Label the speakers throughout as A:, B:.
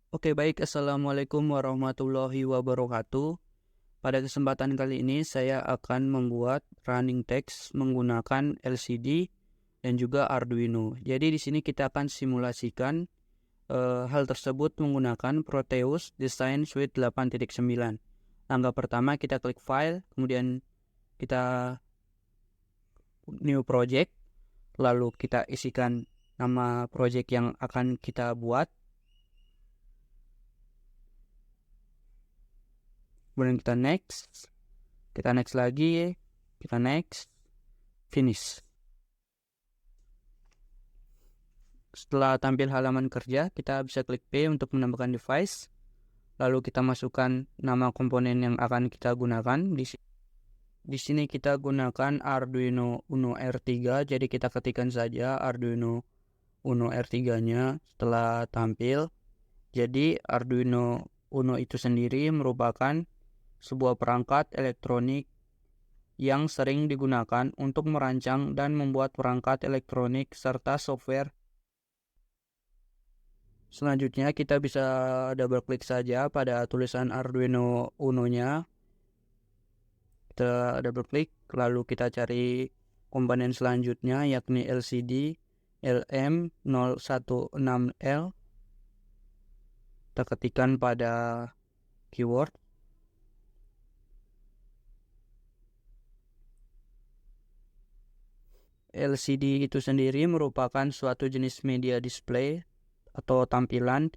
A: Oke, baik. Assalamualaikum warahmatullahi wabarakatuh. Pada kesempatan kali ini saya akan membuat running text menggunakan LCD dan juga Arduino. Jadi di sini kita akan simulasikan hal tersebut menggunakan Proteus Design Suite 8.9. Langkah pertama kita klik file, kemudian kita new project, lalu kita isikan nama project yang akan kita buat. Kemudian kita next lagi, kita next, finish. Setelah tampil halaman kerja, kita bisa klik P untuk menambahkan device. Lalu kita masukkan nama komponen yang akan kita gunakan. Di sini kita gunakan Arduino Uno R3, jadi kita ketikkan saja Arduino Uno R3-nya setelah tampil. Jadi Arduino Uno itu sendiri merupakan sebuah perangkat elektronik yang sering digunakan untuk merancang dan membuat perangkat elektronik serta software. Selanjutnya kita bisa double klik saja pada tulisan Arduino Uno-nya. Kita double klik, lalu kita cari komponen selanjutnya yakni LCD LM016L. Kita ketikkan pada keyword. LCD itu sendiri merupakan suatu jenis media display atau tampilan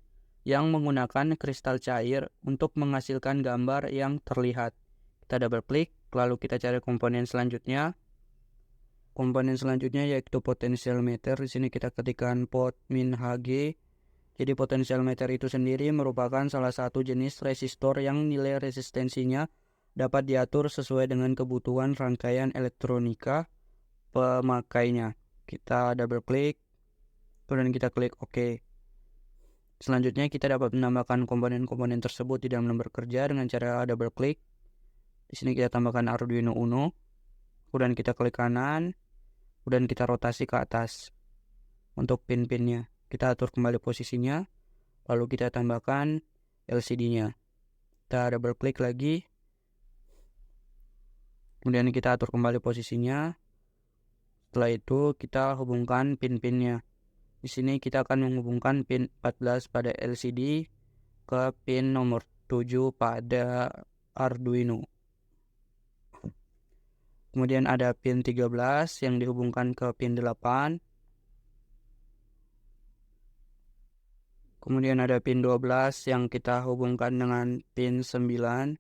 A: yang menggunakan kristal cair untuk menghasilkan gambar yang terlihat. Kita double klik, lalu kita cari komponen selanjutnya. Komponen selanjutnya yaitu potentiometer. Di sini kita ketikkan pot min Hg. Jadi potentiometer itu sendiri merupakan salah satu jenis resistor yang nilai resistensinya dapat diatur sesuai dengan kebutuhan rangkaian elektronika pemakainya. Kita double klik, kemudian kita klik OK. Selanjutnya kita dapat menambahkan komponen-komponen tersebut di dalam lembar kerja dengan cara double klik. Di sini kita tambahkan Arduino Uno, kemudian kita klik kanan, kemudian kita rotasi ke atas untuk pin-pinnya. Kita atur kembali posisinya, lalu kita tambahkan LCD-nya. Kita double klik lagi, kemudian kita atur kembali posisinya. Setelah itu kita hubungkan pin-pinnya. Di sini kita akan menghubungkan pin 14 pada LCD ke pin nomor 7 pada Arduino. Kemudian ada pin 13 yang dihubungkan ke pin 8. Kemudian ada pin 12 yang kita hubungkan dengan pin 9.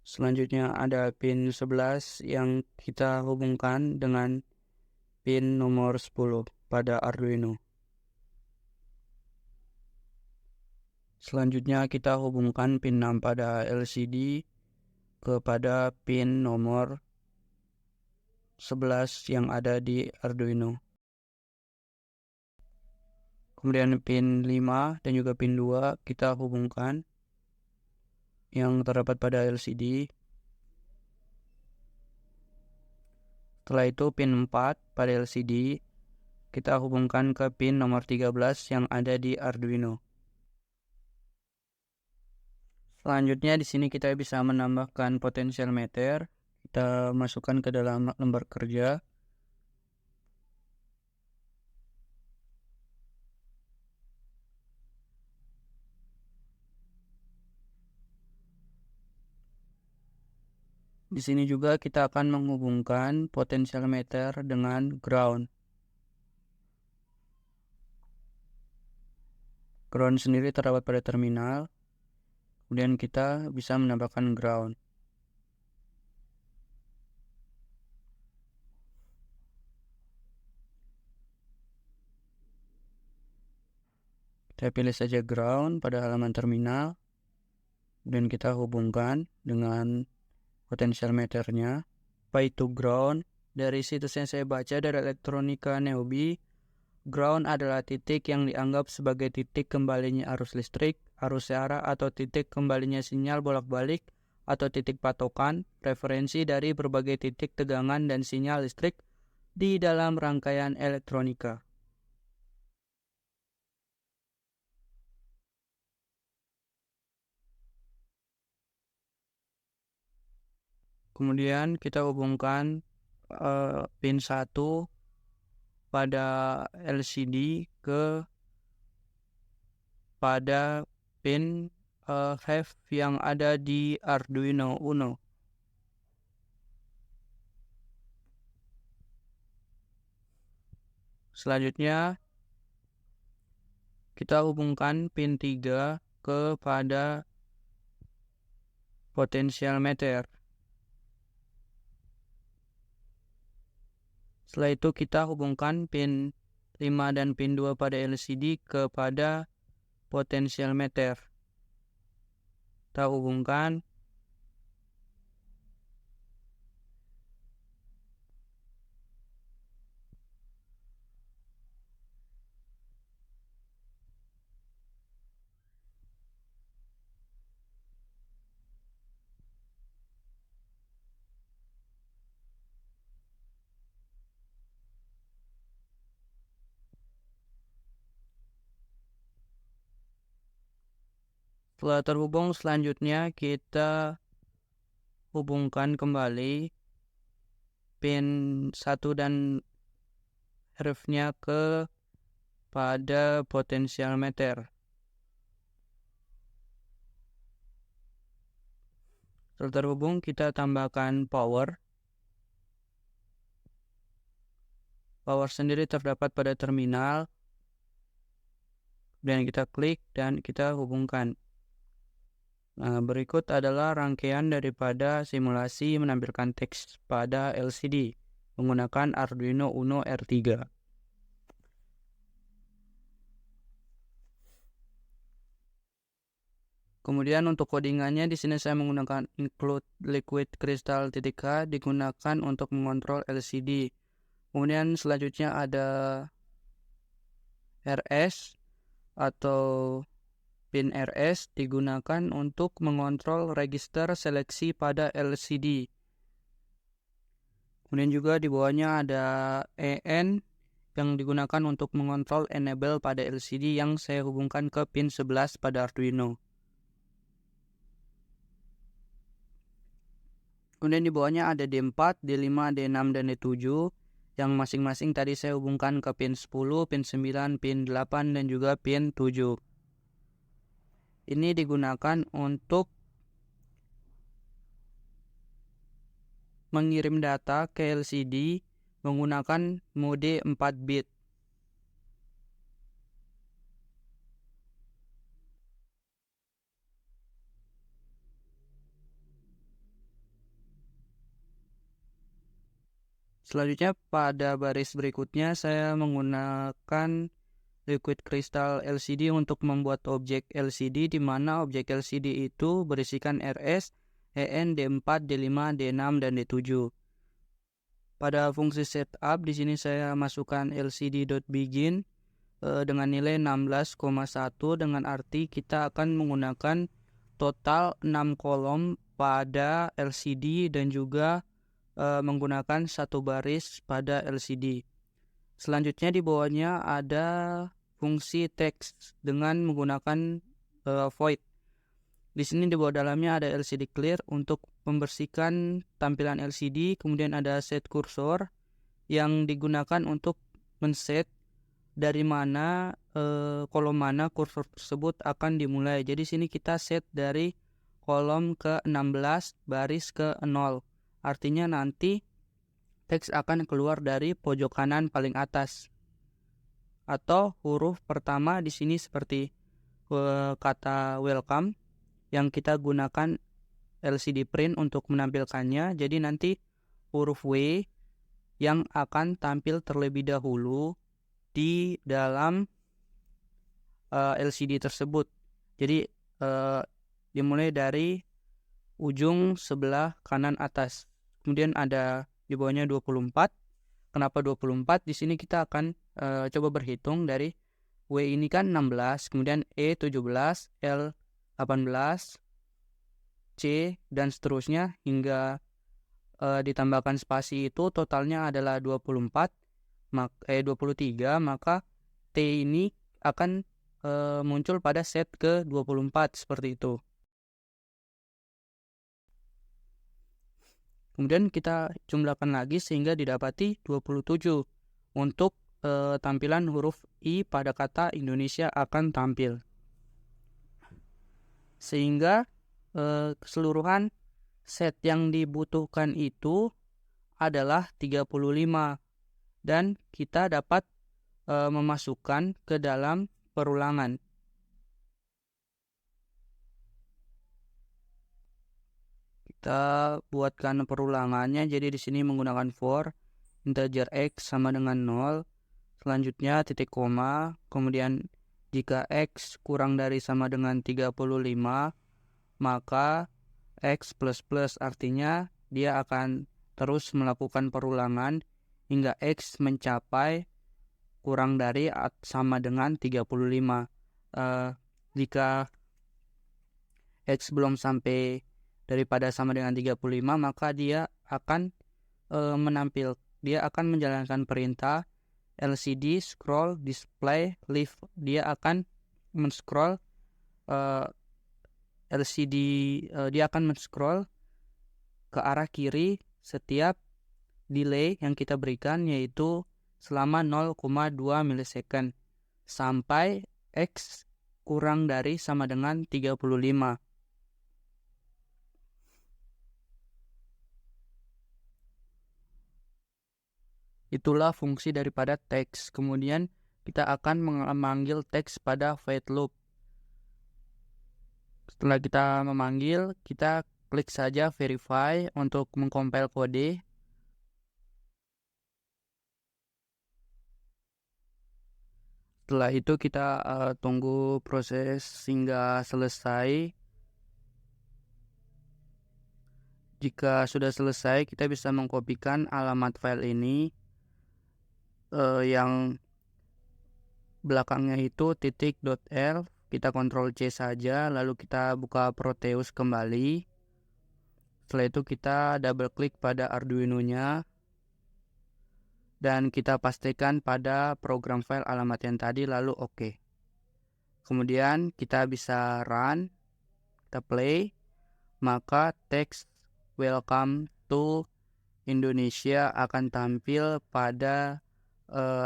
A: Selanjutnya ada pin 11 yang kita hubungkan dengan pin nomor 10 pada Arduino. Selanjutnya kita hubungkan pin 6 pada LCD kepada pin nomor 11 yang ada di Arduino. Kemudian pin 5 dan juga pin 2 kita hubungkan yang terdapat pada LCD. Setelah itu pin 4 pada LCD kita hubungkan ke pin nomor 13 yang ada di Arduino. Selanjutnya di sini kita bisa menambahkan potentiometer. Kita masukkan ke dalam lembar kerja. Di sini juga kita akan menghubungkan potentiometer dengan ground. Ground sendiri terdapat pada terminal. Kemudian kita bisa menambahkan ground. Kita pilih saja ground pada halaman terminal. Dan kita hubungkan dengan potentiometernya. Apa itu ground? Dari situs yang saya baca dari Elektronika Newbie, ground adalah titik yang dianggap sebagai titik kembalinya arus listrik, arus searah, atau titik kembalinya sinyal bolak-balik, atau titik patokan, referensi dari berbagai titik tegangan dan sinyal listrik, di dalam rangkaian elektronika. Kemudian kita hubungkan pin 1 pada LCD pada pin have yang ada di Arduino Uno. Selanjutnya kita hubungkan pin 3 kepada potensialmeter. Setelah itu kita hubungkan pin 5 dan pin 2 pada LCD kepada potensialmeter. Kita hubungkan. Setelah terhubung, selanjutnya kita hubungkan kembali pin 1 dan ref-nya pada potensialmeter. Setelah terhubung, kita tambahkan power. Power sendiri terdapat pada terminal. Dan kita klik dan kita hubungkan. Nah, berikut adalah rangkaian daripada simulasi menampilkan teks pada LCD menggunakan Arduino Uno R3. Kemudian untuk codingannya di sini saya menggunakan include liquid crystal .h digunakan untuk mengontrol LCD. Kemudian selanjutnya ada RS atau pin RS digunakan untuk mengontrol register seleksi pada LCD. Kemudian juga di bawahnya ada EN yang digunakan untuk mengontrol enable pada LCD yang saya hubungkan ke pin 11 pada Arduino. Kemudian di bawahnya ada D4, D5, D6, dan D7 yang masing-masing tadi saya hubungkan ke pin 10, pin 9, pin 8, dan juga pin 7. Ini digunakan untuk mengirim data ke LCD menggunakan mode 4 bit. Selanjutnya pada baris berikutnya saya menggunakan liquid crystal LCD untuk membuat objek LCD, di mana objek LCD itu berisikan RS, EN, D4, D5, D6, dan D7. Pada fungsi setup di sini saya masukkan lcd.begin dengan nilai 16,1 dengan arti kita akan menggunakan total 6 kolom pada LCD dan juga menggunakan satu baris pada LCD. Selanjutnya di bawahnya ada fungsi text dengan menggunakan void. Di sini di bawah dalamnya ada LCD clear untuk membersihkan tampilan LCD. Kemudian ada set cursor yang digunakan untuk men-set dari mana kolom mana kursor tersebut akan dimulai. Jadi sini kita set dari kolom ke-16 baris ke-0. Artinya nanti teks akan keluar dari pojok kanan paling atas. Atau huruf pertama di sini seperti kata welcome yang kita gunakan LCD print untuk menampilkannya. Jadi nanti huruf W yang akan tampil terlebih dahulu di dalam LCD tersebut. Jadi dimulai dari ujung sebelah kanan atas. Kemudian ada di bawahnya 24. Kenapa 24? Di sini kita akan coba berhitung dari W ini kan 16, kemudian E 17, L 18, C dan seterusnya hingga ditambahkan spasi itu totalnya adalah 23, maka T ini akan muncul pada set ke-24 seperti itu. Kemudian kita jumlahkan lagi sehingga didapati 27 untuk tampilan huruf I pada kata Indonesia akan tampil. Sehingga keseluruhan set yang dibutuhkan itu adalah 35 dan kita dapat memasukkan ke dalam perulangan. Kita buatkan perulangannya, jadi di sini menggunakan for integer x sama dengan 0, selanjutnya titik koma, kemudian jika x kurang dari sama dengan 35, maka x plus plus, artinya dia akan terus melakukan perulangan hingga x mencapai kurang dari sama dengan 35. Jika x belum sampai daripada sama dengan 35, maka dia akan dia akan menjalankan perintah LCD scroll display leave. Dia akan men-scroll dia akan men-scroll ke arah kiri setiap delay yang kita berikan, yaitu selama 0,2 milisecond sampai x kurang dari sama dengan 35. Itulah fungsi daripada teks. Kemudian kita akan memanggil teks pada void loop. Setelah kita memanggil, kita klik saja verify untuk mengcompile kode. Setelah itu kita tunggu proses hingga selesai. Jika sudah selesai, kita bisa mengkopikan alamat file ini yang belakangnya itu .l. Kita Ctrl C saja, lalu kita buka Proteus kembali. Setelah itu kita double klik pada Arduino-nya dan kita pastikan pada program file alamat yang tadi, lalu oke. Kemudian kita bisa run, kita play, maka teks welcome to Indonesia akan tampil pada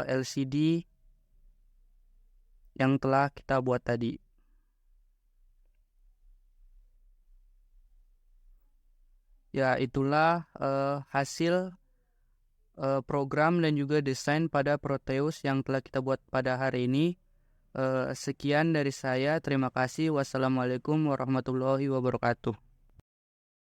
A: LCD yang telah kita buat tadi. Ya, itulah hasil program dan juga desain pada Proteus yang telah kita buat pada hari ini. Sekian dari saya, terima kasih. Wassalamualaikum warahmatullahi wabarakatuh.